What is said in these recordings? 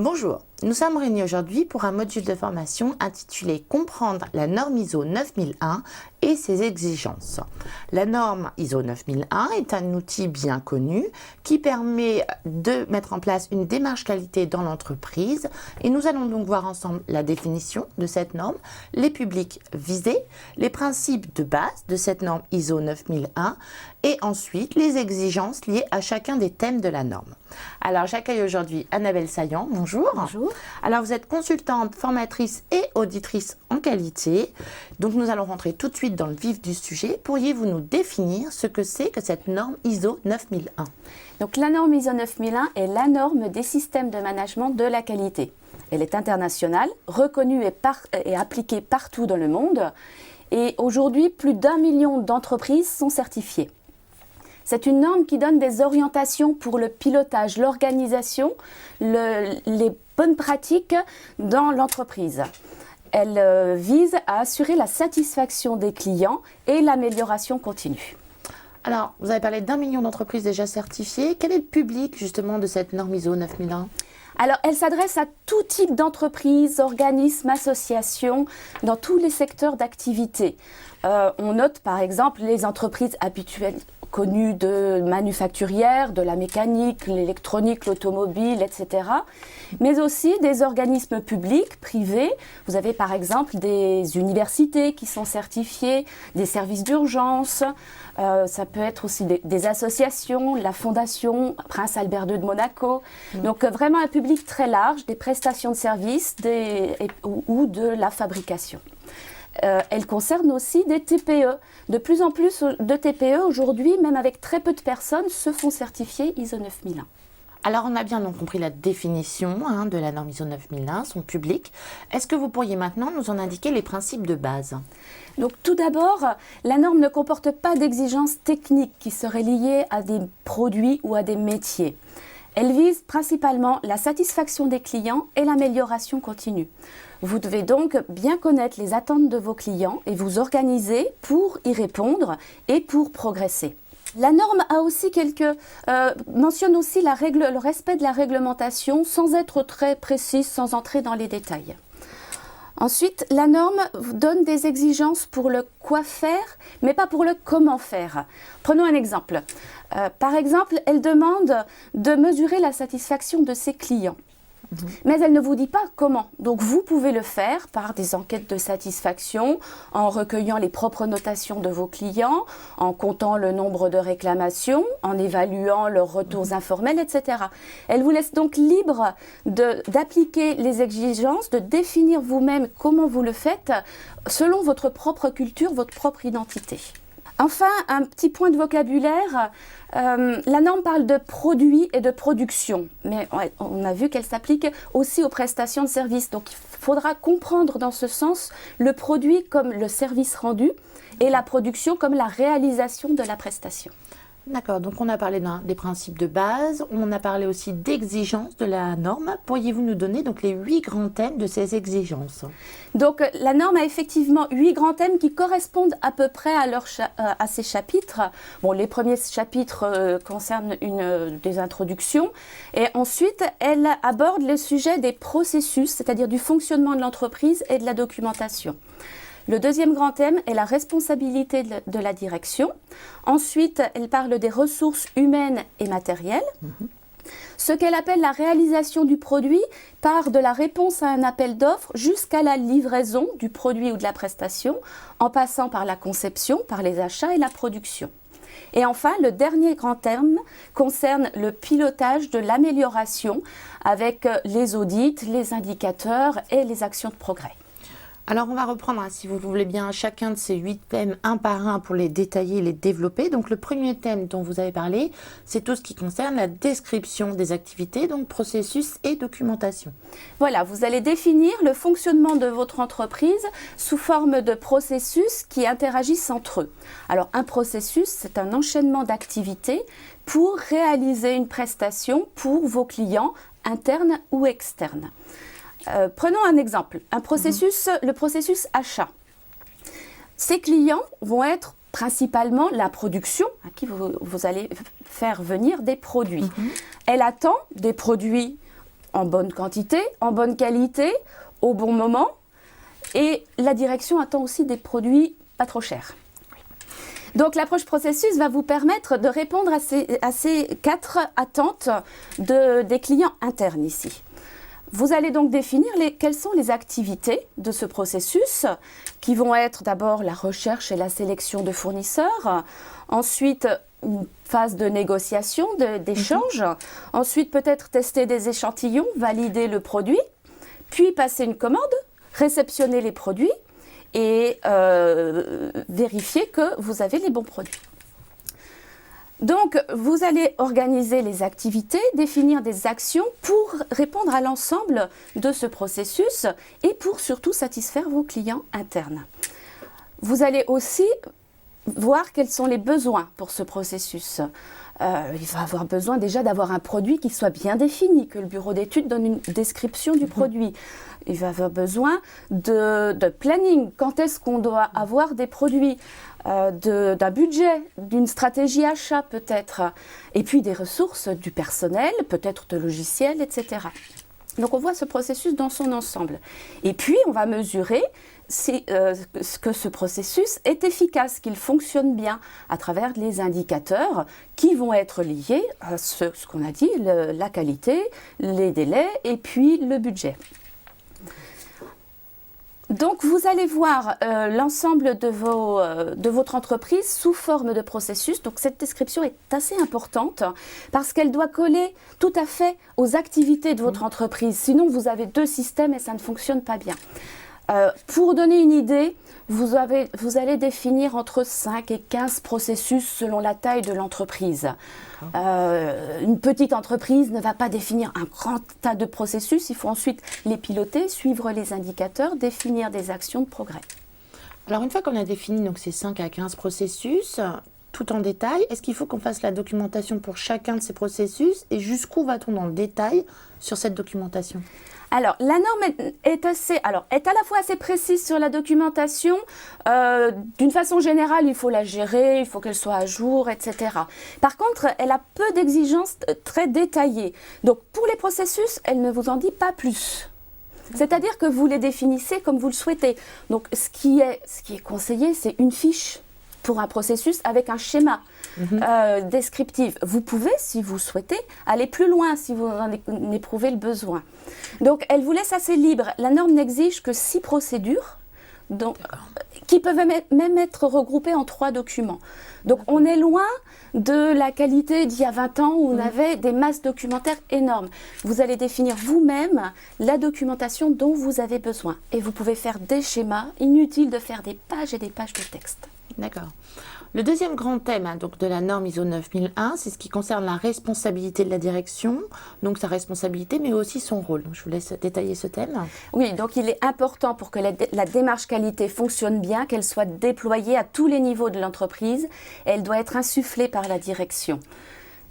Bonjour, nous sommes réunis aujourd'hui pour un module de formation intitulé « Comprendre la norme ISO 9001 et ses exigences ». La norme ISO 9001 est un outil bien connu qui permet de mettre en place une démarche qualité dans l'entreprise et nous allons donc voir ensemble la définition de cette norme, les publics visés, les principes de base de cette norme ISO 9001 et ensuite les exigences liées à chacun des thèmes de la norme. Alors j'accueille aujourd'hui Annabelle Saillant, bonjour. Bonjour. Alors vous êtes consultante, formatrice et auditrice en qualité, donc nous allons rentrer tout de suite dans le vif du sujet. Pourriez-vous nous définir ce que c'est que cette norme ISO 9001 ? Donc la norme ISO 9001 est la norme des systèmes de management de la qualité. Elle est internationale, reconnue et appliquée partout dans le monde et aujourd'hui plus d'1 million d'entreprises sont certifiées. C'est une norme qui donne des orientations pour le pilotage, l'organisation, les bonnes pratiques dans l'entreprise. Elle vise à assurer la satisfaction des clients et l'amélioration continue. Alors, vous avez parlé d'1 million d'entreprises déjà certifiées. Quel est le public justement de cette norme ISO 9001 ? Alors, elle s'adresse à tout type d'entreprises, organismes, associations, dans tous les secteurs d'activité. On note par exemple les entreprises habituelles connues de manufacturières, de la mécanique, l'électronique, l'automobile, etc. Mais aussi des organismes publics, privés. Vous avez par exemple des universités qui sont certifiées, des services d'urgence. Ça peut être aussi des associations, la Fondation Prince Albert II de Monaco. Donc vraiment un public très large, des prestations de services ou de la fabrication. Elle concerne aussi des TPE. De plus en plus de TPE aujourd'hui, même avec très peu de personnes, se font certifier ISO 9001. Alors on a bien donc compris la définition de la norme ISO 9001, son public. Est-ce que vous pourriez maintenant nous en indiquer les principes de base ? Donc tout d'abord, la norme ne comporte pas d'exigences techniques qui seraient liées à des produits ou à des métiers. Elle vise principalement la satisfaction des clients et l'amélioration continue. Vous devez donc bien connaître les attentes de vos clients et vous organiser pour y répondre et pour progresser. La norme a aussi mentionne aussi le respect de la réglementation sans être très précise, sans entrer dans les détails. Ensuite, la norme donne des exigences pour le quoi faire, mais pas pour le comment faire. Prenons un exemple. Par exemple, elle demande de mesurer la satisfaction de ses clients. Mais elle ne vous dit pas comment. Donc vous pouvez le faire par des enquêtes de satisfaction, en recueillant les propres notations de vos clients, en comptant le nombre de réclamations, en évaluant leurs retours informels, etc. Elle vous laisse donc libre d'appliquer les exigences, de définir vous-même comment vous le faites, selon votre propre culture, votre propre identité. Enfin, un petit point de vocabulaire, la norme parle de produits et de production, mais on a vu qu'elle s'applique aussi aux prestations de services. Donc il faudra comprendre dans ce sens le produit comme le service rendu et la production comme la réalisation de la prestation. D'accord, donc on a parlé des principes de base, on a parlé aussi d'exigences de la norme. Pourriez-vous nous donner donc les 8 grands thèmes de ces exigences ? Donc la norme a effectivement 8 grands thèmes qui correspondent à peu près à ces chapitres. Bon, les premiers chapitres concernent des introductions et ensuite elle aborde le sujet des processus, c'est-à-dire du fonctionnement de l'entreprise et de la documentation. Le deuxième grand thème est la responsabilité de la direction. Ensuite, elle parle des ressources humaines et matérielles. Ce qu'elle appelle la réalisation du produit part de la réponse à un appel d'offres jusqu'à la livraison du produit ou de la prestation, en passant par la conception, par les achats et la production. Et enfin, le dernier grand thème concerne le pilotage de l'amélioration avec les audits, les indicateurs et les actions de progrès. Alors on va reprendre, si vous voulez bien, chacun de ces 8 thèmes un par un pour les détailler et les développer. Donc le premier thème dont vous avez parlé, c'est tout ce qui concerne la description des activités, donc processus et documentation. Voilà, vous allez définir le fonctionnement de votre entreprise sous forme de processus qui interagissent entre eux. Alors un processus, c'est un enchaînement d'activités pour réaliser une prestation pour vos clients internes ou externes. Prenons un exemple, le processus achat. Ces clients vont être principalement la production, à qui vous allez faire venir des produits. Elle attend des produits en bonne quantité, en bonne qualité, au bon moment. Et la direction attend aussi des produits pas trop chers. Donc l'approche processus va vous permettre de répondre à ces 4 attentes des clients internes ici. Vous allez donc définir quelles sont les activités de ce processus, qui vont être d'abord la recherche et la sélection de fournisseurs, ensuite une phase de négociation, d'échange, ensuite peut-être tester des échantillons, valider le produit, puis passer une commande, réceptionner les produits et vérifier que vous avez les bons produits. Donc, vous allez organiser les activités, définir des actions pour répondre à l'ensemble de ce processus et pour surtout satisfaire vos clients internes. Vous allez aussi voir quels sont les besoins pour ce processus. Il va avoir besoin déjà d'avoir un produit qui soit bien défini, que le bureau d'études donne une description du produit. Il va avoir besoin de planning. Quand est-ce qu'on doit avoir des produits, d'un budget, d'une stratégie achat peut-être, et puis des ressources, du personnel, peut-être de logiciels, etc. Donc on voit ce processus dans son ensemble. Et puis on va mesurer que ce processus est efficace, qu'il fonctionne bien à travers les indicateurs qui vont être liés à ce qu'on a dit, la qualité, les délais et puis le budget. Donc vous allez voir l'ensemble de votre entreprise sous forme de processus. Donc cette description est assez importante parce qu'elle doit coller tout à fait aux activités de votre entreprise. Sinon vous avez 2 systèmes et ça ne fonctionne pas bien. Pour donner une idée, vous allez définir entre 5 et 15 processus selon la taille de l'entreprise. Une petite entreprise ne va pas définir un grand tas de processus, il faut ensuite les piloter, suivre les indicateurs, définir des actions de progrès. Alors une fois qu'on a défini donc, ces 5 à 15 processus, tout en détail, est-ce qu'il faut qu'on fasse la documentation pour chacun de ces processus et jusqu'où va-t-on dans le détail sur cette documentation ? Alors, la norme est à la fois assez précise sur la documentation. D'une façon générale, il faut la gérer, il faut qu'elle soit à jour, etc. Par contre, elle a peu d'exigences très détaillées. Donc, pour les processus, elle ne vous en dit pas plus. C'est-à-dire que vous les définissez comme vous le souhaitez. Donc, ce qui est conseillé, c'est une fiche pour un processus avec un schéma descriptif. Vous pouvez, si vous souhaitez, aller plus loin si vous en éprouvez le besoin. Donc, elle vous laisse assez libre. La norme n'exige que 6 procédures qui peuvent même être regroupées en 3 documents. Donc, on est loin de la qualité d'il y a 20 ans où on avait des masses documentaires énormes. Vous allez définir vous-même la documentation dont vous avez besoin. Et vous pouvez faire des schémas. Inutile de faire des pages et des pages de texte. D'accord. Le deuxième grand thème donc, de la norme ISO 9001, c'est ce qui concerne la responsabilité de la direction, donc sa responsabilité, mais aussi son rôle. Donc, je vous laisse détailler ce thème. Oui, donc il est important pour que la démarche qualité fonctionne bien, qu'elle soit déployée à tous les niveaux de l'entreprise. Elle doit être insufflée par la direction.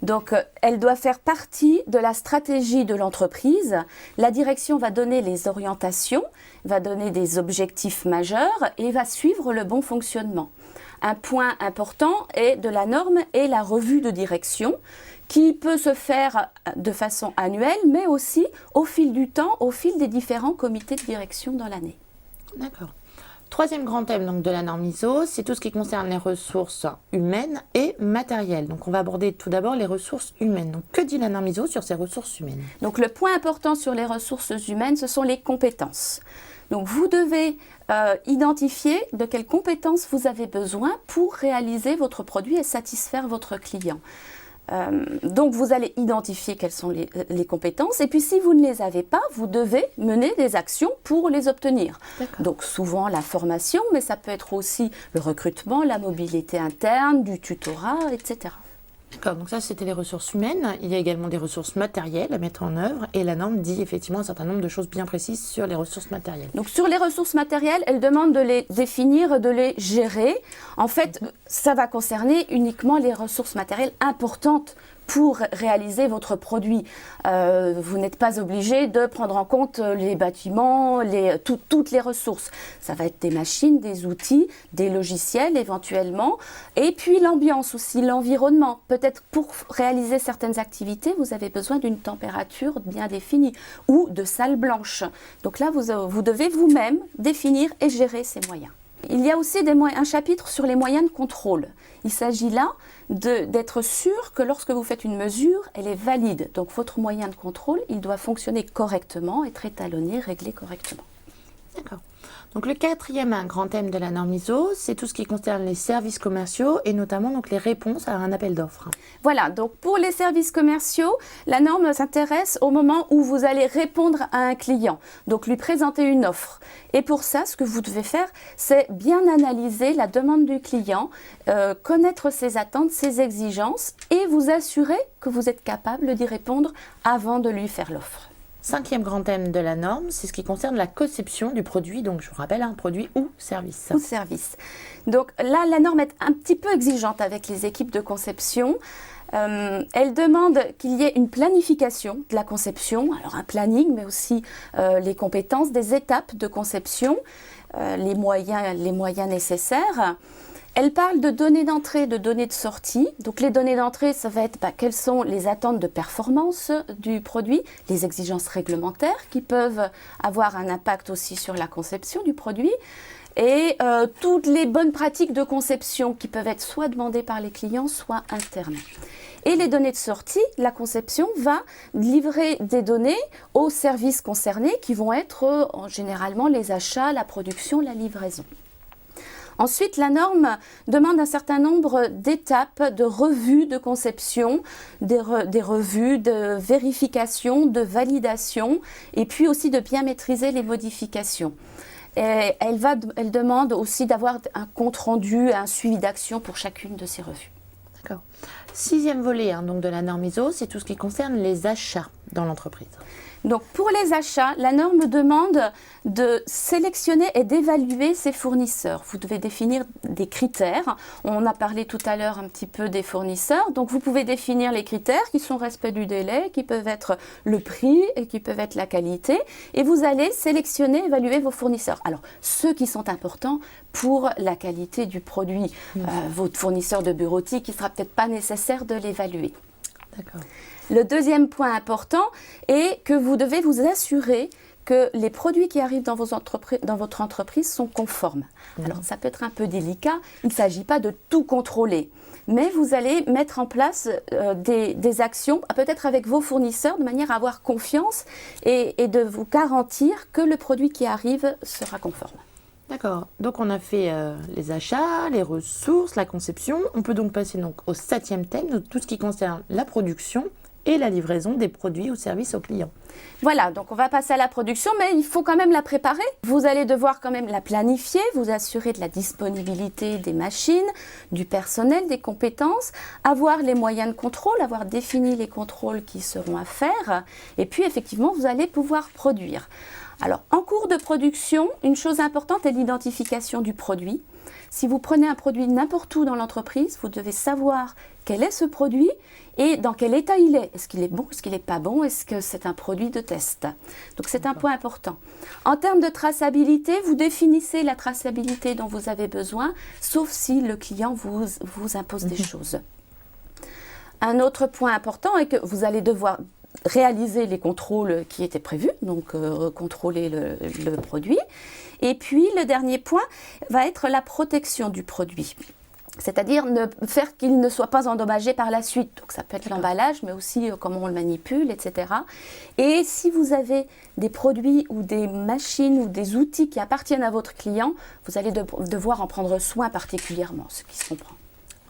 Donc, elle doit faire partie de la stratégie de l'entreprise. La direction va donner les orientations, va donner des objectifs majeurs et va suivre le bon fonctionnement. Un point important de la norme est la revue de direction qui peut se faire de façon annuelle, mais aussi au fil du temps, au fil des différents comités de direction dans l'année. D'accord. Troisième grand thème donc, de la norme ISO, c'est tout ce qui concerne les ressources humaines et matérielles. Donc on va aborder tout d'abord les ressources humaines. Donc que dit la norme ISO sur ces ressources humaines ? Donc le point important sur les ressources humaines, ce sont les compétences. Donc vous devez identifier de quelles compétences vous avez besoin pour réaliser votre produit et satisfaire votre client. Donc vous allez identifier quelles sont les compétences et puis si vous ne les avez pas, vous devez mener des actions pour les obtenir. Donc souvent la formation, mais ça peut être aussi le recrutement, la mobilité interne, du tutorat, etc. D'accord, donc ça c'était les ressources humaines. Il y a également des ressources matérielles à mettre en œuvre et la norme dit effectivement un certain nombre de choses bien précises sur les ressources matérielles. Donc sur les ressources matérielles, elle demande de les définir, de les gérer. En fait, ça va concerner uniquement les ressources matérielles importantes pour réaliser votre produit. Vous n'êtes pas obligé de prendre en compte les bâtiments, toutes les ressources. Ça va être des machines, des outils, des logiciels éventuellement, et puis l'ambiance aussi, l'environnement. Peut-être pour réaliser certaines activités, vous avez besoin d'une température bien définie ou de salles blanches. Donc là, vous devez vous-même définir et gérer ces moyens. Il y a aussi un chapitre sur les moyens de contrôle. Il s'agit là d'être sûr que lorsque vous faites une mesure, elle est valide. Donc votre moyen de contrôle, il doit fonctionner correctement, être étalonné, réglé correctement. D'accord. Donc le quatrième grand thème de la norme ISO, c'est tout ce qui concerne les services commerciaux et notamment donc les réponses à un appel d'offres. Voilà, donc pour les services commerciaux, la norme s'intéresse au moment où vous allez répondre à un client, donc lui présenter une offre. Et pour ça, ce que vous devez faire, c'est bien analyser la demande du client, connaître ses attentes, ses exigences et vous assurer que vous êtes capable d'y répondre avant de lui faire l'offre. Cinquième grand thème de la norme, c'est ce qui concerne la conception du produit, donc je vous rappelle, un produit ou service. Ou service. Donc là, la norme est un petit peu exigeante avec les équipes de conception. Elle demande qu'il y ait une planification de la conception, alors un planning, mais aussi les compétences, des étapes de conception, les moyens nécessaires. Elle parle de données d'entrée, de données de sortie. Donc les données d'entrée, ça va être quelles sont les attentes de performance du produit, les exigences réglementaires qui peuvent avoir un impact aussi sur la conception du produit et toutes les bonnes pratiques de conception qui peuvent être soit demandées par les clients, soit internes. Et les données de sortie, la conception va livrer des données aux services concernés qui vont être généralement les achats, la production, la livraison. Ensuite, la norme demande un certain nombre d'étapes de revues de conception, des revues de vérification, de validation, et puis aussi de bien maîtriser les modifications. Et elle demande aussi d'avoir un compte-rendu, un suivi d'action pour chacune de ces revues. D'accord. Sixième volet donc de la norme ISO, c'est tout ce qui concerne les achats dans l'entreprise. Donc pour les achats, la norme demande de sélectionner et d'évaluer ses fournisseurs. Vous devez définir des critères. On a parlé tout à l'heure un petit peu des fournisseurs. Donc vous pouvez définir les critères qui sont respect du délai, qui peuvent être le prix et qui peuvent être la qualité. Et vous allez sélectionner, évaluer vos fournisseurs. Alors ceux qui sont importants pour la qualité du produit. Votre fournisseur de bureautique, il ne sera peut-être pas nécessaire de l'évaluer. D'accord. Le deuxième point important est que vous devez vous assurer que les produits qui arrivent dans votre entreprise sont conformes. Alors ça peut être un peu délicat, il ne s'agit pas de tout contrôler, mais vous allez mettre en place des actions, peut-être avec vos fournisseurs, de manière à avoir confiance et de vous garantir que le produit qui arrive sera conforme. D'accord, donc on a fait les achats, les ressources, la conception. On peut donc passer au septième thème, donc tout ce qui concerne la production et la livraison des produits ou services aux clients. Voilà, donc on va passer à la production, mais il faut quand même la préparer. Vous allez devoir quand même la planifier, vous assurer de la disponibilité des machines, du personnel, des compétences, avoir les moyens de contrôle, avoir défini les contrôles qui seront à faire, et puis effectivement, vous allez pouvoir produire. Alors, en cours de production, une chose importante est l'identification du produit. Si vous prenez un produit n'importe où dans l'entreprise, vous devez savoir quel est ce produit et dans quel état il est. Est-ce qu'il est bon, est-ce qu'il n'est pas bon, est-ce que c'est un produit de test? Donc c'est un point important. En termes de traçabilité, vous définissez la traçabilité dont vous avez besoin, sauf si le client vous impose des choses. Un autre point important est que vous allez devoir réaliser les contrôles qui étaient prévus, donc contrôler le produit. Et puis le dernier point va être la protection du produit. C'est-à-dire faire qu'il ne soit pas endommagé par la suite. Donc ça peut être l'emballage, mais aussi comment on le manipule, etc. Et si vous avez des produits ou des machines ou des outils qui appartiennent à votre client, vous allez devoir en prendre soin particulièrement, ce qui se comprend.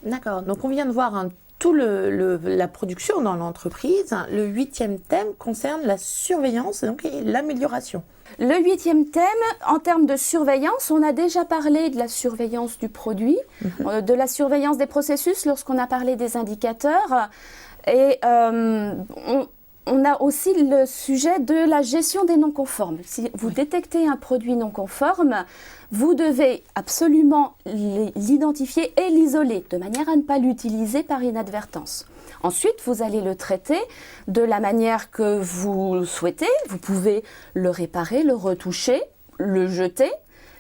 D'accord, donc on vient de voir toute la production dans l'entreprise. Le huitième thème concerne la surveillance et l'amélioration. Le huitième thème, en termes de surveillance, on a déjà parlé de la surveillance du produit, de la surveillance des processus lorsqu'on a parlé des indicateurs. Et on on a aussi le sujet de la gestion des non-conformes. Si vous détectez un produit non conforme, vous devez absolument l'identifier et l'isoler de manière à ne pas l'utiliser par inadvertance. Ensuite, vous allez le traiter de la manière que vous souhaitez. Vous pouvez le réparer, le retoucher, le jeter.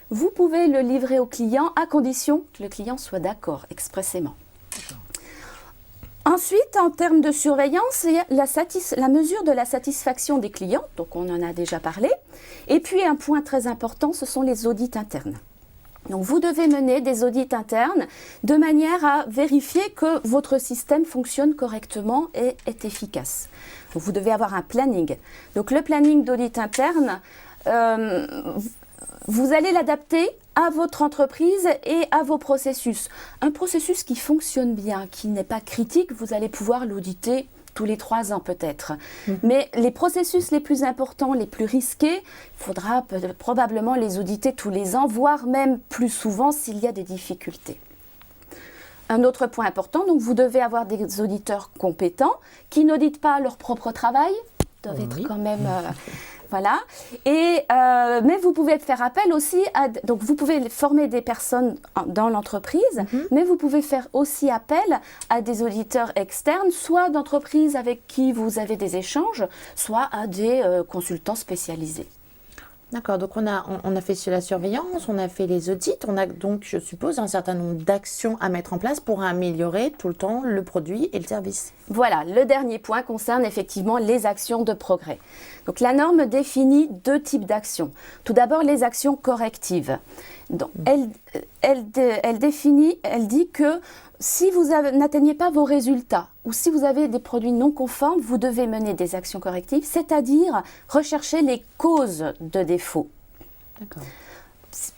Vous pouvez le livrer au client à condition que le client soit d'accord expressément. Ensuite, en termes de surveillance, il y a la mesure de la satisfaction des clients, donc on en a déjà parlé. Et puis un point très important, ce sont les audits internes. Donc vous devez mener des audits internes de manière à vérifier que votre système fonctionne correctement et est efficace. Donc vous devez avoir un planning. Donc le planning d'audit interne, vous allez l'adapter à votre entreprise et à vos processus. Un processus qui fonctionne bien, qui n'est pas critique, vous allez pouvoir l'auditer tous les 3 ans peut-être. Mais les processus les plus importants, les plus risqués, il faudra probablement les auditer tous les ans, voire même plus souvent s'il y a des difficultés. Un autre point important, donc vous devez avoir des auditeurs compétents qui n'auditent pas leur propre travail, doivent être quand même... Voilà. Mais vous pouvez faire appel aussi à... Donc, vous pouvez former des personnes dans l'entreprise, mais vous pouvez faire aussi appel à des auditeurs externes, soit d'entreprises avec qui vous avez des échanges, soit à des consultants spécialisés. D'accord, donc on a fait sur la surveillance, on a fait les audits, on a donc, je suppose, un certain nombre d'actions à mettre en place pour améliorer tout le temps le produit et le service. Voilà, le dernier point concerne effectivement les actions de progrès. Donc la norme définit 2 types d'actions. Tout d'abord, les actions correctives. Donc, elle dit que si vous n'atteignez pas vos résultats ou si vous avez des produits non conformes, vous devez mener des actions correctives, c'est-à-dire rechercher les causes de défauts. D'accord.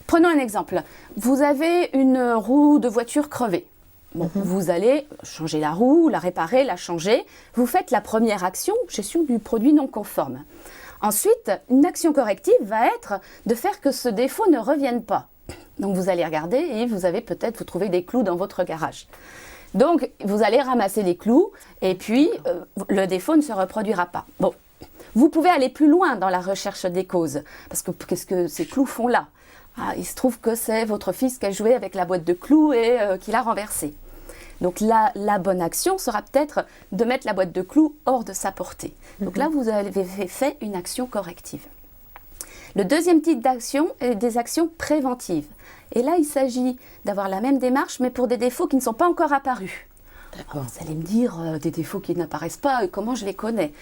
Prenons un exemple. Vous avez une roue de voiture crevée. Bon, vous allez changer la roue, la réparer, la changer. Vous faites la première action, gestion du produit non conforme. Ensuite, une action corrective va être de faire que ce défaut ne revienne pas. Donc vous allez regarder et vous trouvez des clous dans votre garage. Donc vous allez ramasser les clous et puis le défaut ne se reproduira pas. Bon, vous pouvez aller plus loin dans la recherche des causes, parce que qu'est-ce que ces clous font là? Il se trouve que c'est votre fils qui a joué avec la boîte de clous et qui l'a renversée. Donc la bonne action sera peut-être de mettre la boîte de clous hors de sa portée. Donc là, vous avez fait une action corrective. Le deuxième type d'action est des actions préventives. Et là, il s'agit d'avoir la même démarche, mais pour des défauts qui ne sont pas encore apparus. Alors, vous allez me dire, des défauts qui n'apparaissent pas, comment je les connais?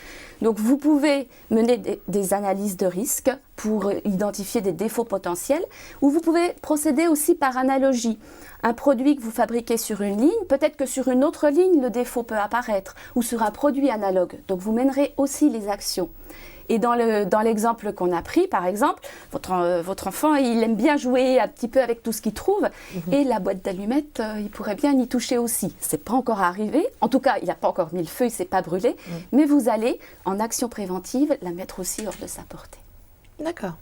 Donc, vous pouvez mener des analyses de risque pour identifier des défauts potentiels, ou vous pouvez procéder aussi par analogie. Un produit que vous fabriquez sur une ligne, peut-être que sur une autre ligne, le défaut peut apparaître, ou sur un produit analogue. Donc, vous mènerez aussi les actions. Et dans l'exemple qu'on a pris, par exemple, votre enfant, il aime bien jouer un petit peu avec tout ce qu'il trouve. Et la boîte d'allumettes, il pourrait bien y toucher aussi. Ce n'est pas encore arrivé. En tout cas, il n'a pas encore mis le feu, il ne s'est pas brûlé. Mais vous allez, en action préventive, la mettre aussi hors de sa portée. D'accord.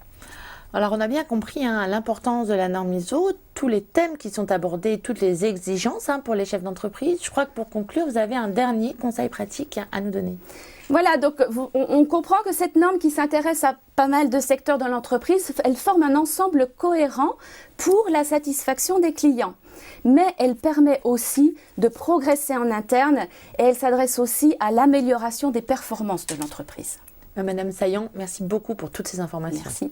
Alors, on a bien compris l'importance de la norme ISO, tous les thèmes qui sont abordés, toutes les exigences pour les chefs d'entreprise. Je crois que pour conclure, vous avez un dernier conseil pratique à nous donner. Voilà, donc on comprend que cette norme qui s'intéresse à pas mal de secteurs de l'entreprise, elle forme un ensemble cohérent pour la satisfaction des clients. Mais elle permet aussi de progresser en interne et elle s'adresse aussi à l'amélioration des performances de l'entreprise. Madame Saillant, merci beaucoup pour toutes ces informations. Merci.